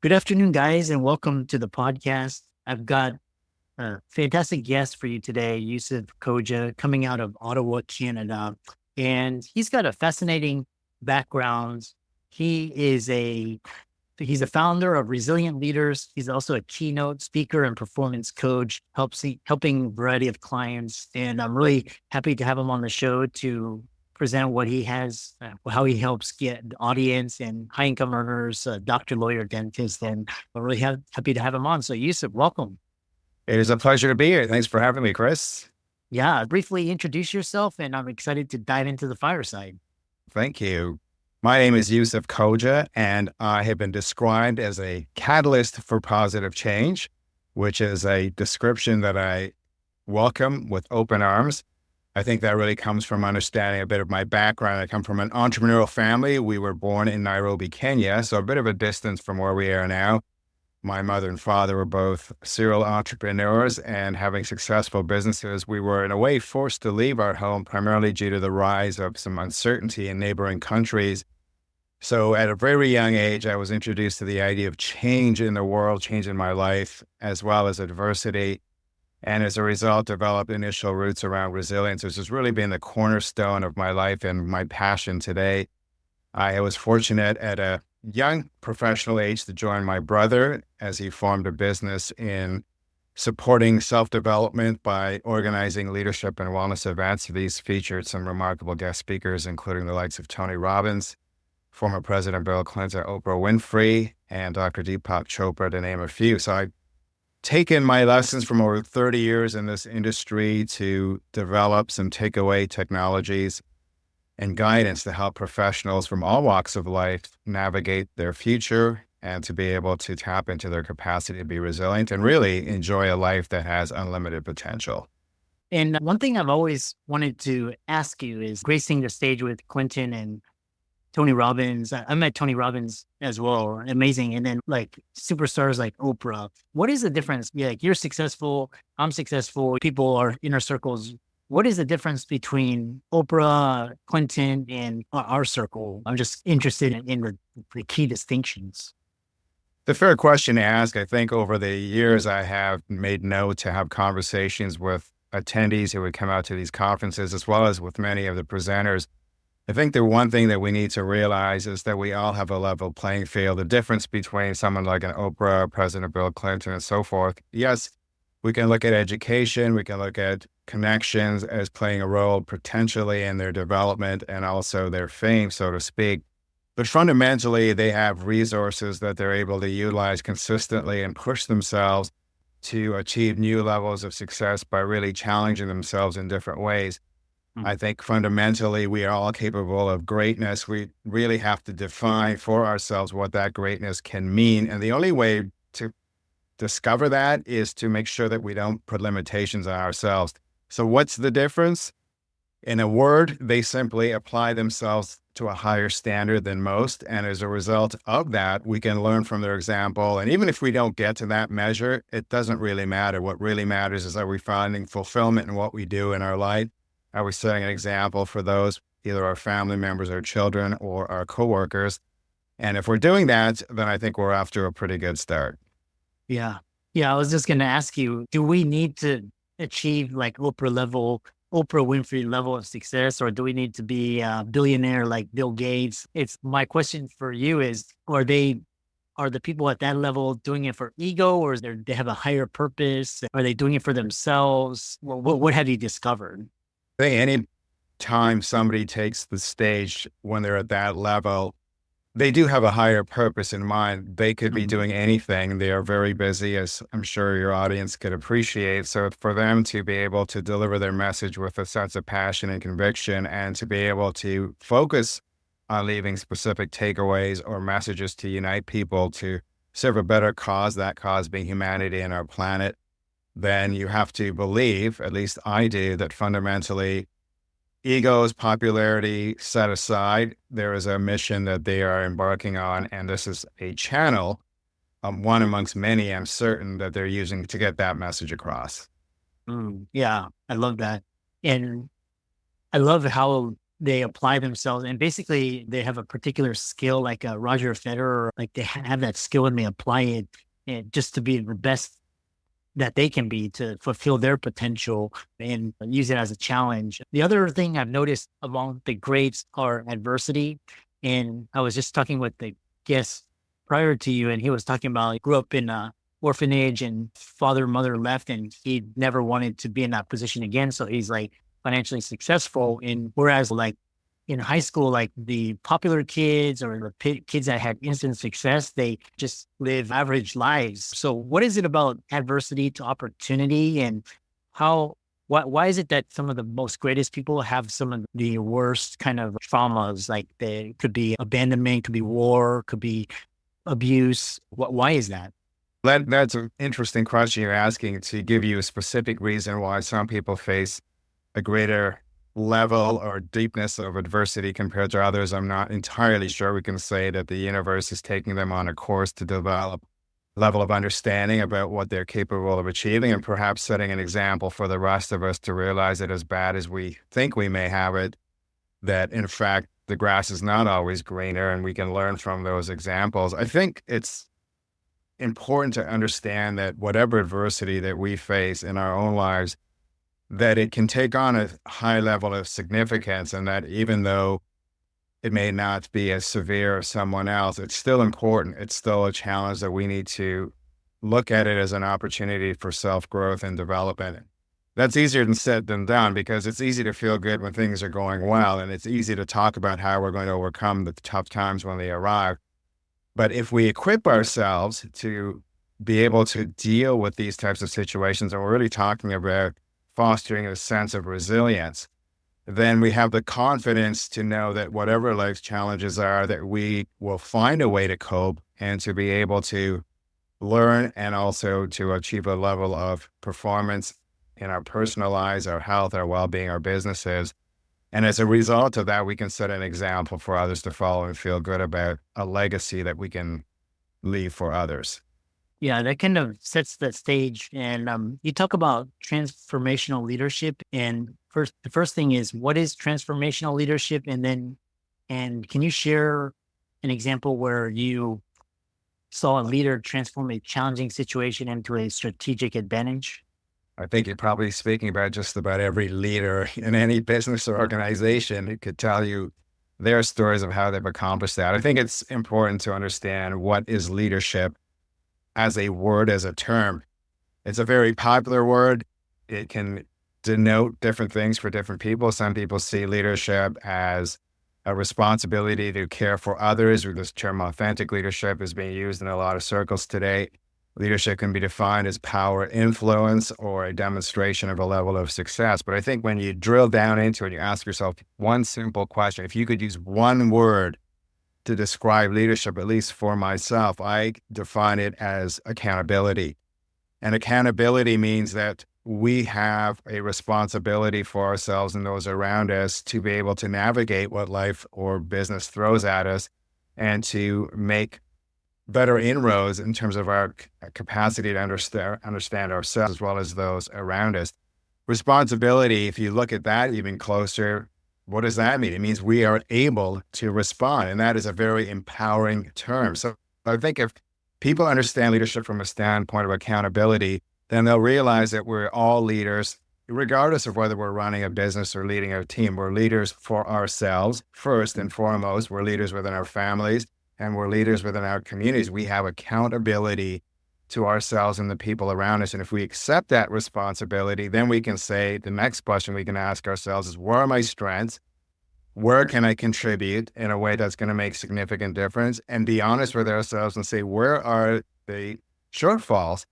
Good afternoon, guys, and welcome to the podcast. I've got a fantastic guest for you today, Yusuf Khoja, coming out of Ottawa, Canada. And he's got a fascinating background. He is a he's a founder of Resilient Leaders. He's also a keynote speaker and performance coach, helping a variety of clients. And I'm really happy to have him on the show to present what he has, how he helps get the audience and high income earners, doctor, lawyer, dentist. And I'm really happy to have him on. So, Yusuf, welcome. It is a pleasure to be here. Thanks for having me, Chris. Yeah, briefly introduce yourself, and I'm excited to dive into the fireside. Thank you. My name is Yusuf Khoja, and I have been described as a catalyst for positive change, which is a description that I welcome with open arms. I think that really comes from understanding a bit of my background. I come from an entrepreneurial family. We were born in Nairobi, Kenya, so a bit of a distance from where we are now. My mother and father were both serial entrepreneurs, and having successful businesses, we were in a way forced to leave our home primarily due to the rise of some uncertainty in neighboring countries. So at a very young age, I was introduced to the idea of change in the world, change in my life, as well as adversity. And as a result, developed initial roots around resilience, which has really been the cornerstone of my life and my passion today. I was fortunate at a young professional age to join my brother as he formed a business in supporting self-development by organizing leadership and wellness events. These featured some remarkable guest speakers, including the likes of Tony Robbins, former President Bill Clinton, Oprah Winfrey, and Dr. Deepak Chopra, to name a few. So I've taken my lessons from over 30 years in this industry to develop some takeaway technologies and guidance to help professionals from all walks of life navigate their future and to be able to tap into their capacity to be resilient and really enjoy a life that has unlimited potential. And one thing I've always wanted to ask you is gracing the stage with Clinton and Tony Robbins. I met Tony Robbins as well. Amazing. And then like superstars like Oprah. What is the difference? Yeah, like you're successful, I'm successful, people are inner circles. What is the difference between Oprah, Clinton, and our circle? I'm just interested in the key distinctions. The fair question to ask. I think over the years, I have made note to have conversations with attendees who would come out to these conferences, as well as with many of the presenters. I think the one thing that we need to realize is that we all have a level playing field. The difference between someone like an Oprah, President Bill Clinton, and so forth. Yes, we can look at education, we can look at connections as playing a role potentially in their development and also their fame, so to speak. But fundamentally, they have resources that they're able to utilize consistently and push themselves to achieve new levels of success by really challenging themselves in different ways. I think fundamentally we are all capable of greatness. We really have to define for ourselves what that greatness can mean. And the only way to discover that is to make sure that we don't put limitations on ourselves. So what's the difference? In a word, they simply apply themselves to a higher standard than most. And as a result of that, we can learn from their example. And even if we don't get to that measure, it doesn't really matter. What really matters is, are we finding fulfillment in what we do in our life? Are we setting an example for those, either our family members, our children, or our coworkers? And if we're doing that, then I think we're off to a pretty good start. Yeah. Yeah. I was just going to ask you, do we need to achieve like Oprah Winfrey level of success, or do we need to be a billionaire like Bill Gates? It's my question for you is, are the people at that level doing it for ego, or is they have a higher purpose? Are they doing it for themselves? What have you discovered? I think any time somebody takes the stage when they're at that level, they do have a higher purpose in mind. They could be doing anything. They are very busy, as I'm sure your audience could appreciate. So for them to be able to deliver their message with a sense of passion and conviction, and to be able to focus on leaving specific takeaways or messages to unite people to serve a better cause, that cause being humanity and our planet, then you have to believe, at least I do, that fundamentally ego's popularity set aside, there is a mission that they are embarking on, and this is a channel, one amongst many, I'm certain, that they're using to get that message across. Yeah, I love that. And I love how they apply themselves, and basically they have a particular skill, like Roger Federer, like they have that skill and they apply it and just to be the best that they can be to fulfill their potential and use it as a challenge. The other thing I've noticed among the greats are adversity. And I was just talking with the guest prior to you, and he was talking about he grew up in a orphanage and father and mother left, and he never wanted to be in that position again. So he's like financially successful. And whereas like in high school, like the popular kids or the kids that had instant success, they just live average lives. So, what is it about adversity to opportunity, and how? Why is it that some of the most greatest people have some of the worst kind of traumas? Like they could be abandonment, could be war, could be abuse. Why is that? That's an interesting question you're asking to give you a specific reason why some people face a greater level or deepness of adversity compared to others. I'm not entirely sure we can say that the universe is taking them on a course to develop a level of understanding about what they're capable of achieving, and perhaps setting an example for the rest of us to realize that as bad as we think we may have it, that in fact the grass is not always greener, and we can learn from those examples. I think it's important to understand that whatever adversity that we face in our own lives, that it can take on a high level of significance, and that even though it may not be as severe as someone else, it's still important. It's still a challenge that we need to look at it as an opportunity for self-growth and development. That's easier than said than done, because it's easy to feel good when things are going well, and it's easy to talk about how we're going to overcome the tough times when they arrive. But if we equip ourselves to be able to deal with these types of situations, and we're really talking about fostering a sense of resilience, then we have the confidence to know that whatever life's challenges are, that we will find a way to cope and to be able to learn, and also to achieve a level of performance in our personal lives, our health, our well-being, our businesses. And as a result of that, we can set an example for others to follow and feel good about a legacy that we can leave for others. Yeah, that kind of sets the stage. And you talk about transformational leadership. And the first thing is, what is transformational leadership? And can you share an example where you saw a leader transform a challenging situation into a strategic advantage? I think you're probably speaking about just about every leader in any business or organization who could tell you their stories of how they've accomplished that. I think it's important to understand what is leadership as a word, as a term. It's a very popular word. It can denote different things for different people. Some people see leadership as a responsibility to care for others, or this term authentic leadership is being used in a lot of circles today. Leadership can be defined as power, influence, or a demonstration of a level of success. But I think when you drill down into it, and you ask yourself one simple question, if you could use one word to describe leadership, at least for myself, I define it as accountability. And accountability means that we have a responsibility for ourselves and those around us to be able to navigate what life or business throws at us, and to make better inroads in terms of our capacity to understand ourselves as well as those around us. Responsibility, if you look at that even closer, what does that mean? It means we are able to respond, and that is a very empowering term. So I think if people understand leadership from a standpoint of accountability, then they'll realize that we're all leaders, regardless of whether we're running a business or leading a team. We're leaders for ourselves, first and foremost. We're leaders within our families, and we're leaders within our communities. We have accountability to ourselves and the people around us. And if we accept that responsibility, then we can say, the next question we can ask ourselves is, where are my strengths? Where can I contribute in a way that's going to make significant difference? And be honest with ourselves and say, where are the shortfalls?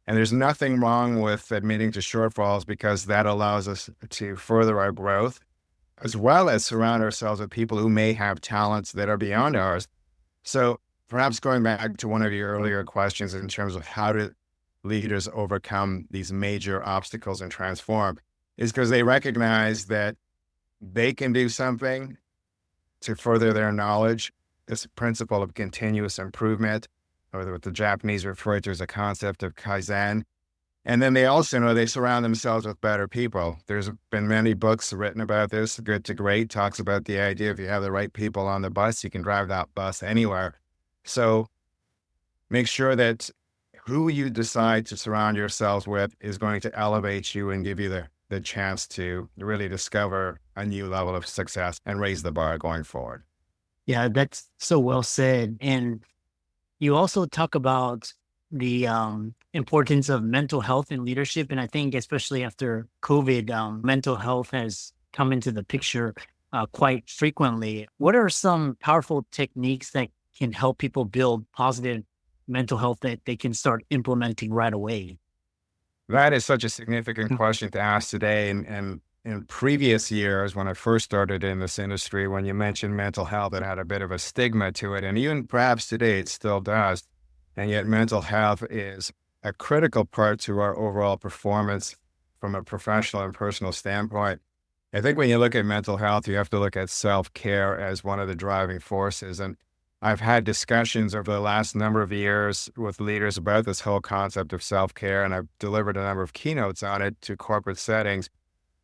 And there's nothing wrong with admitting to shortfalls, because that allows us to further our growth, as well as surround ourselves with people who may have talents that are beyond ours. So perhaps going back to one of your earlier questions in terms of how do leaders overcome these major obstacles and transform, is because they recognize that they can do something to further their knowledge. This principle of continuous improvement, or what the Japanese refer to as a concept of Kaizen, And then they also know they surround themselves with better people. There's been many books written about this. Good to Great talks about the idea if you have the right people on the bus, you can drive that bus anywhere. So make sure that who you decide to surround yourselves with is going to elevate you and give you the chance to really discover a new level of success and raise the bar going forward. Yeah, that's so well said. And you also talk about the importance of mental health and leadership. And I think, especially after COVID, mental health has come into the picture quite frequently. What are some powerful techniques that can help people build positive mental health that they can start implementing right away? That is such a significant question to ask today. And in previous years, when I first started in this industry, when you mentioned mental health, it had a bit of a stigma to it. And even perhaps today, it still does. And yet mental health is a critical part to our overall performance from a professional and personal standpoint. I think when you look at mental health, you have to look at self-care as one of the driving forces. And I've had discussions over the last number of years with leaders about this whole concept of self-care, and I've delivered a number of keynotes on it to corporate settings.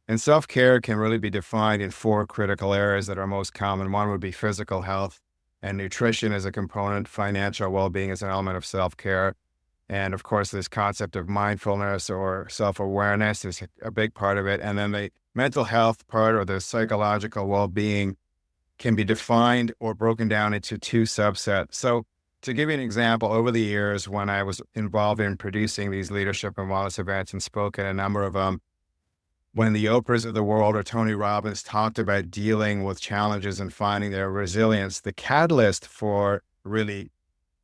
And self-care can really be defined in four critical areas that are most common. One would be physical health, and nutrition is a component. Financial well-being is an element of self-care. And of course, this concept of mindfulness or self-awareness is a big part of it. And then the mental health part, or the psychological well-being, can be defined or broken down into two subsets. So to give you an example, over the years, when I was involved in producing these leadership and wellness events and spoke at a number of them, when the Oprahs of the world or Tony Robbins talked about dealing with challenges and finding their resilience, the catalyst for really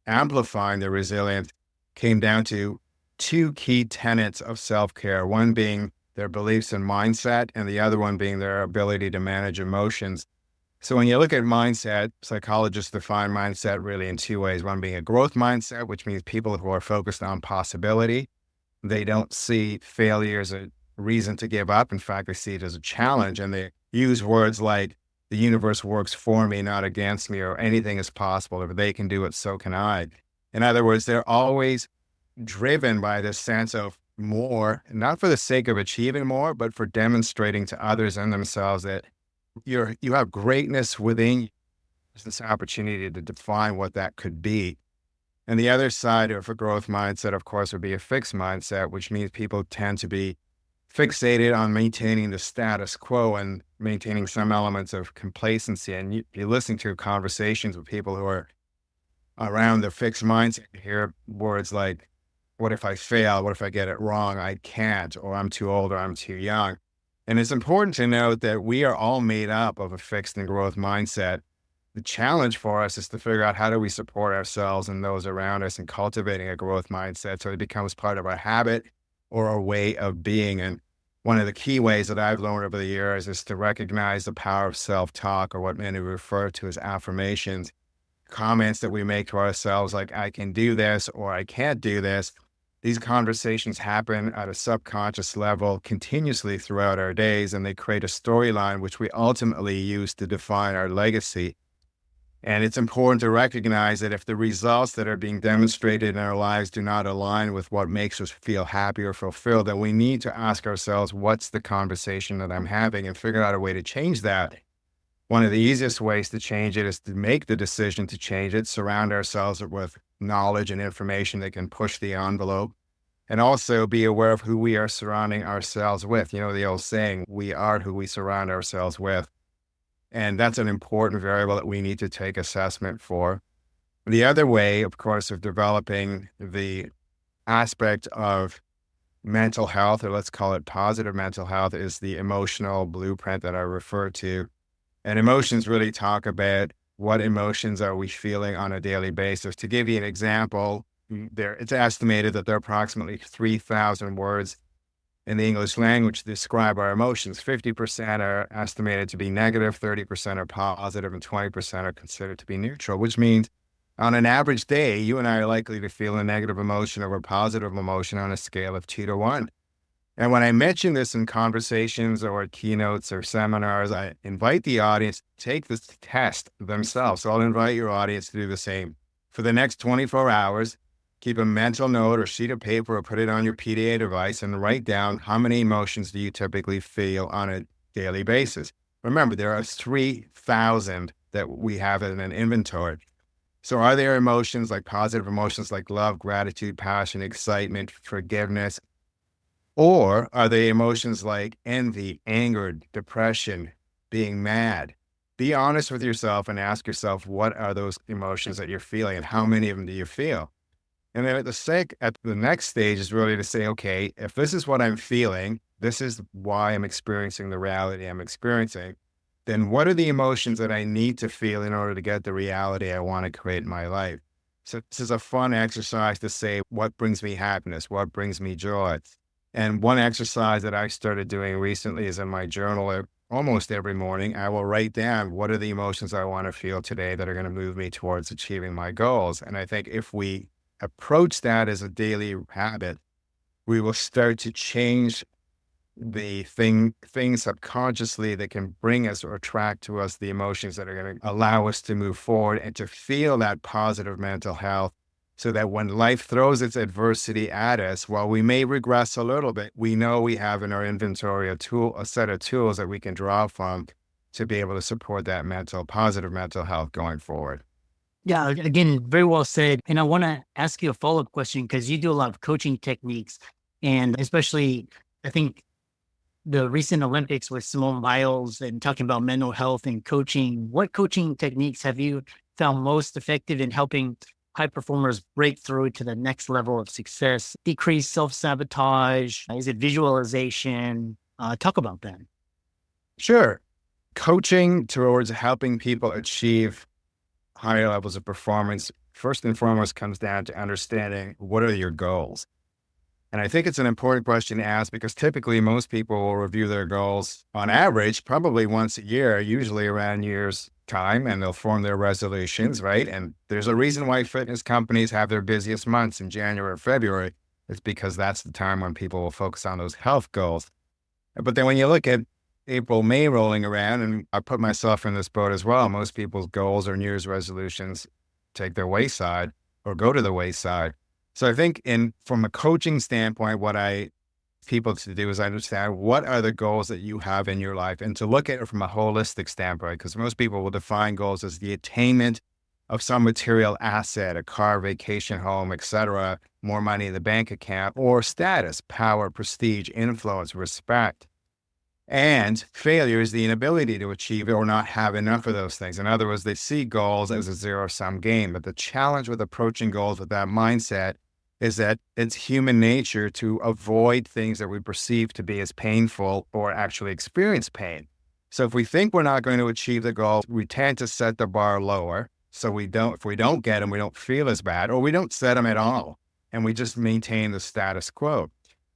amplifying their resilience came down to two key tenets of self-care, one being their beliefs and mindset, and the other one being their ability to manage emotions. So when you look at mindset, psychologists define mindset really in two ways. One being a growth mindset, which means people who are focused on possibility. They don't see failure as a reason to give up. In fact, they see it as a challenge, and they use words like the universe works for me, not against me, or anything is possible. If they can do it, so can I. In other words, they're always driven by this sense of more, not for the sake of achieving more, but for demonstrating to others and themselves that you have greatness within you. There's this opportunity to define what that could be. And the other side of a growth mindset, of course, would be a fixed mindset, which means people tend to be fixated on maintaining the status quo and maintaining some elements of complacency. And you listen to conversations with people who are around the fixed mindset, you hear words like, what if I fail? What if I get it wrong? I can't, or I'm too old, or I'm too young. And it's important to note that we are all made up of a fixed and growth mindset. The challenge for us is to figure out how do we support ourselves and those around us in cultivating a growth mindset so it becomes part of our habit or our way of being. And one of the key ways that I've learned over the years is to recognize the power of self-talk, or what many refer to as affirmations, comments that we make to ourselves like, I can do this, or I can't do this. These conversations happen at a subconscious level continuously throughout our days, and they create a storyline which we ultimately use to define our legacy. And it's important to recognize that if the results that are being demonstrated in our lives do not align with what makes us feel happy or fulfilled, then we need to ask ourselves, what's the conversation that I'm having, and figure out a way to change that. One of the easiest ways to change it is to make the decision to change it, surround ourselves with knowledge and information that can push the envelope, and also be aware of who we are surrounding ourselves with. You know, the old saying, we are who we surround ourselves with. And that's an important variable that we need to take assessment for. The other way, of course, of developing the aspect of mental health, or let's call it positive mental health, is the emotional blueprint that I refer to. And emotions really talk about what emotions are we feeling on a daily basis. To give you an example, it's estimated that there are approximately 3,000 words in the English language to describe our emotions. 50% are estimated to be negative, 30% are positive, and 20% are considered to be neutral, which means on an average day, you and I are likely to feel a negative emotion or a positive emotion on a scale of 2 to 1. And when I mention this in conversations or at keynotes or seminars, I invite the audience to take this test themselves. So I'll invite your audience to do the same. For the next 24 hours, keep a mental note or sheet of paper or put it on your PDA device and write down how many emotions do you typically feel on a daily basis. Remember, there are 3,000 that we have in an inventory. So are there emotions like positive emotions like love, gratitude, passion, excitement, forgiveness? Or are they emotions like envy, anger, depression, being mad? Be honest with yourself and ask yourself, what are those emotions that you're feeling and how many of them do you feel? And then at the next stage is really to say, okay, if this is what I'm feeling, this is why I'm experiencing the reality I'm experiencing, then what are the emotions that I need to feel in order to get the reality I want to create in my life? So this is a fun exercise to say, what brings me happiness? What brings me joy? And one exercise that I started doing recently is in my journal. Almost every morning, I will write down what are the emotions I want to feel today that are going to move me towards achieving my goals. And I think if we approach that as a daily habit, we will start to change the things subconsciously that can bring us or attract to us the emotions that are going to allow us to move forward and to feel that positive mental health, so that when life throws its adversity at us, while we may regress a little bit, we know we have in our inventory a set of tools that we can draw from to be able to support that positive mental health going forward. Yeah, again, very well said. And I want to ask you a follow-up question because you do a lot of coaching techniques, and especially, I think the recent Olympics with Simone Biles and talking about mental health and coaching. What coaching techniques have you found most effective in helping high performers break through to the next level of success, decrease self-sabotage? Is it visualization? Talk about that. Sure. Coaching towards helping people achieve higher levels of performance, first and foremost, comes down to understanding what are your goals. And I think it's an important question to ask because typically most people will review their goals on average, probably once a year, usually around year's time, and they'll form their resolutions, right? And there's a reason why fitness companies have their busiest months in January or February. It's because that's the time when people will focus on those health goals. But then when you look at April, May rolling around, and I put myself in this boat as well, most people's goals or New Year's resolutions take their wayside or go to the wayside. So I think from a coaching standpoint, what I people to do is understand what are the goals that you have in your life and to look at it from a holistic standpoint, because most people will define goals as the attainment of some material asset, a car, vacation, home, etc., more money in the bank account, or status, power, prestige, influence, respect. And failure is the inability to achieve it or not have enough of those things. In other words, they see goals as a zero-sum game. But the challenge with approaching goals with that mindset is that it's human nature to avoid things that we perceive to be as painful or actually experience pain. So if we think we're not going to achieve the goal, we tend to set the bar lower. So if we don't get them, we don't feel as bad, or we don't set them at all. And we just maintain the status quo.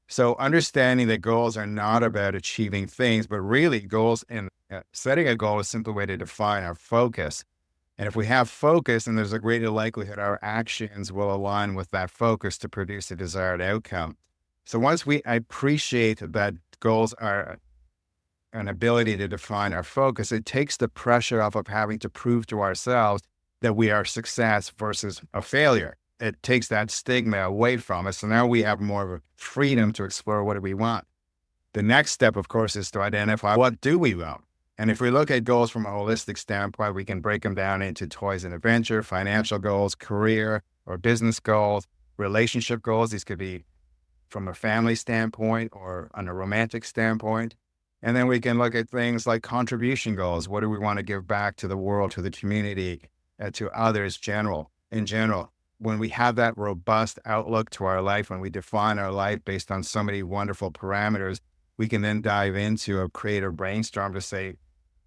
So understanding that goals are not about achieving things, but really goals and setting a goal is a simple way to define our focus. And if we have focus, then there's a greater likelihood our actions will align with that focus to produce the desired outcome. So once we appreciate that goals are an ability to define our focus, it takes the pressure off of having to prove to ourselves that we are success versus a failure. It takes that stigma away from us. So now we have more of a freedom to explore what do we want. The next step, of course, is to identify what do we want. And if we look at goals from a holistic standpoint, we can break them down into toys and adventure, financial goals, career or business goals, relationship goals. These could be from a family standpoint or on a romantic standpoint. And then we can look at things like contribution goals. What do we want to give back to the world, to the community, to others in general? When we have that robust outlook to our life, when we define our life based on so many wonderful parameters, we can then dive into a creative brainstorm to say,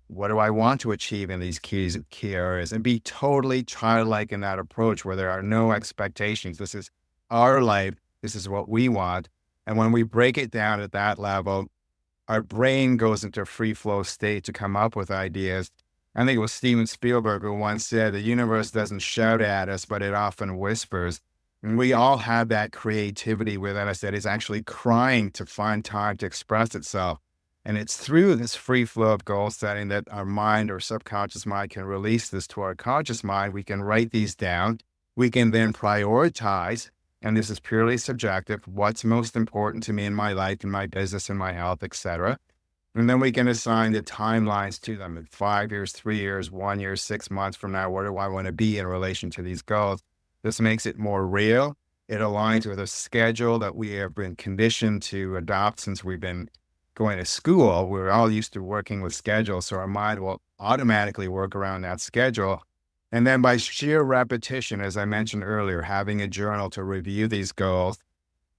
what do I want to achieve in these key areas, and be totally childlike in that approach where there are no expectations. This is our life. This is what we want. And when we break it down at that level, our brain goes into a free flow state to come up with ideas. I think it was Steven Spielberg who once said, the universe doesn't shout at us, but it often whispers. And we all have that creativity within us that is actually crying to find time to express itself. And it's through this free flow of goal setting that our mind or subconscious mind can release this to our conscious mind. We can write these down. We can then prioritize and this is purely subjective, what's most important to me in my life, in my business, in my health, etc. And then we can assign the timelines to them in 5 years, 3 years, 1 year, 6 months from now. Where do I want to be in relation to these goals? This makes it more real. It aligns with a schedule that we have been conditioned to adopt since we've been going to school. We're all used to working with schedules, so our mind will automatically work around that schedule. And then by sheer repetition, as I mentioned earlier, having a journal to review these goals,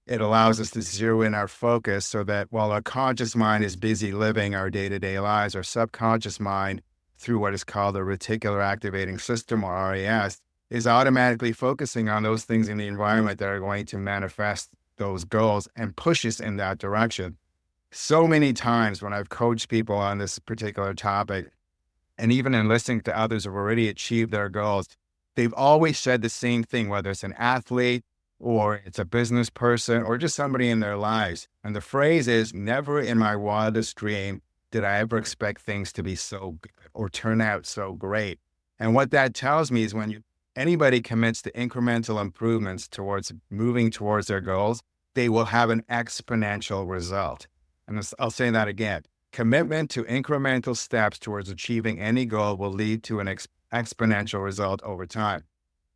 it allows us to zero in our focus so that while our conscious mind is busy living our day-to-day lives, our subconscious mind, through what is called the reticular activating system, or RAS, is automatically focusing on those things in the environment that are going to manifest those goals and push us in that direction. So many times when I've coached people on this particular topic, and even in listening to others who have already achieved their goals, they've always said the same thing, whether it's an athlete or it's a business person or just somebody in their lives. And the phrase is, never in my wildest dream did I ever expect things to be so good or turn out so great. And what that tells me is when anybody commits to incremental improvements towards moving towards their goals, they will have an exponential result. And I'll say that again. Commitment to incremental steps towards achieving any goal will lead to an exponential result over time.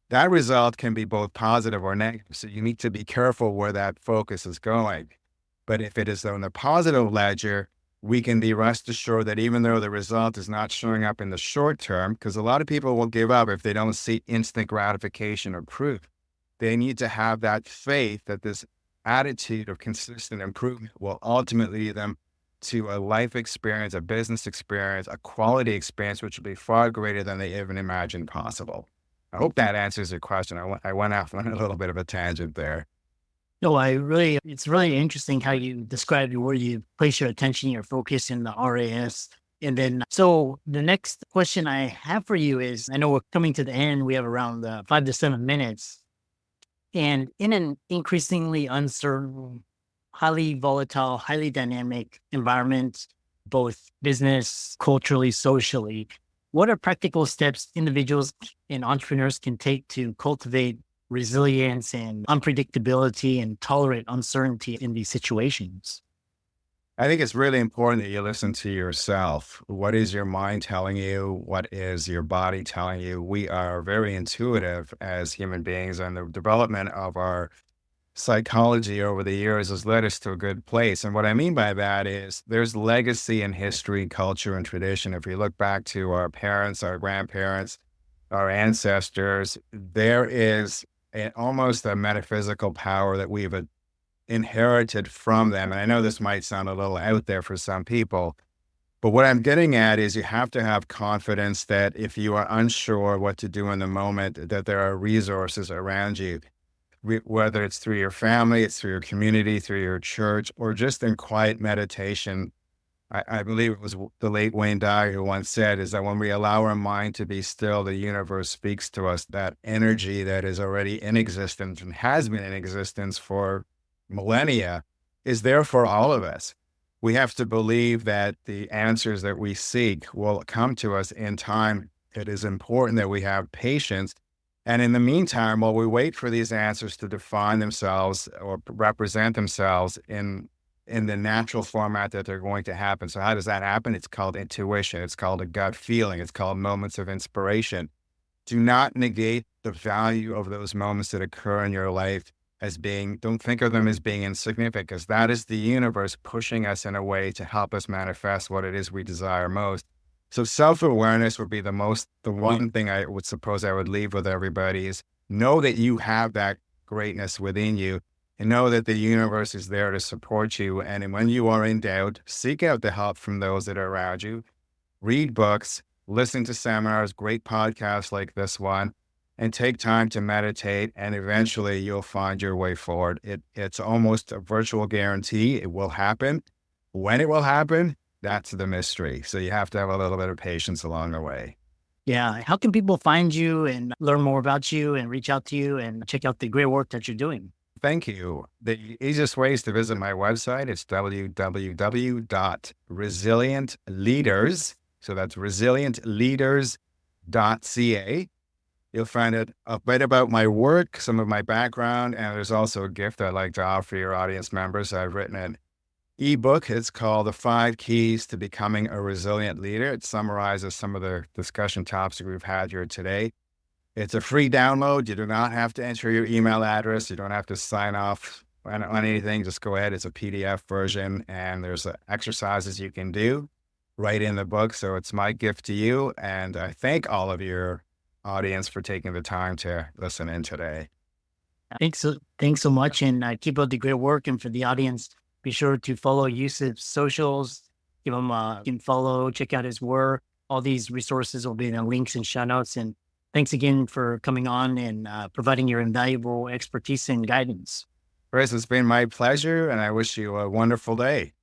That result can be both positive or negative, so you need to be careful where that focus is going. But if it is on the positive ledger, we can be rest assured that even though the result is not showing up in the short term, because a lot of people will give up if they don't see instant gratification or proof, they need to have that faith that this attitude of consistent improvement will ultimately lead them to a life experience, a business experience, a quality experience, which will be far greater than they even imagined possible. I hope that answers your question. I went off on a little bit of a tangent there. No, it's really interesting how you described where you place your attention, your focus in the RAS. And then, so the next question I have for you is, I know we're coming to the end. We have around 5 to 7 minutes. And in an increasingly uncertain, highly volatile, highly dynamic environment, both business, culturally, socially, what are practical steps individuals and entrepreneurs can take to cultivate resilience and unpredictability and tolerate uncertainty in these situations? I think it's really important that you listen to yourself. What is your mind telling you? What is your body telling you? We are very intuitive as human beings, and the development of our psychology over the years has led us to a good place. And what I mean by that is there's legacy in history, culture, and tradition. If you look back to our parents, our grandparents, our ancestors, there is almost a metaphysical power that we've inherited from them. And I know this might sound a little out there for some people, but what I'm getting at is you have to have confidence that if you are unsure what to do in the moment, that there are resources around you, whether it's through your family, it's through your community, through your church, or just in quiet meditation. I believe it was the late Wayne Dyer who once said is that when we allow our mind to be still, the universe speaks to us. That energy that is already in existence and has been in existence for millennia is there for all of us. We have to believe that the answers that we seek will come to us in time. It is important that we have patience. And in the meantime, while we wait for these answers to define themselves or represent themselves in the natural format that they're going to happen. So how does that happen? It's called intuition. It's called a gut feeling. It's called moments of inspiration. Do not negate the value of those moments that occur in your life don't think of them as being insignificant, because that is the universe pushing us in a way to help us manifest what it is we desire most. So self-awareness would be the one thing I would suppose I would leave with everybody is know that you have that greatness within you and know that the universe is there to support you. And when you are in doubt, seek out the help from those that are around you. Read books, listen to seminars, great podcasts like this one, and take time to meditate, and eventually you'll find your way forward. It's almost a virtual guarantee. It will happen. When it will happen, that's the mystery. So you have to have a little bit of patience along the way. Yeah. How can people find you and learn more about you and reach out to you and check out the great work that you're doing? Thank you. The easiest way is to visit my website. It's www.resilientleaders. So that's resilientleaders.ca. You'll find it a bit about my work, some of my background, and there's also a gift I'd like to offer your audience members. I've written an ebook. It's called The 5 Keys to Becoming a Resilient Leader. It summarizes some of the discussion topics we've had here today. It's a free download. You do not have to enter your email address. You don't have to sign off on anything. Just go ahead. It's a PDF version, and there's exercises you can do right in the book. So it's my gift to you. And I thank all of your audience for taking the time to listen in today. Thanks so much. And keep up the great work. And for the audience, be sure to follow Yusuf's socials. Give him you can follow, check out his work. All these resources will be in the links and show notes. And thanks again for coming on and providing your invaluable expertise and guidance. Chris, it's been my pleasure, and I wish you a wonderful day.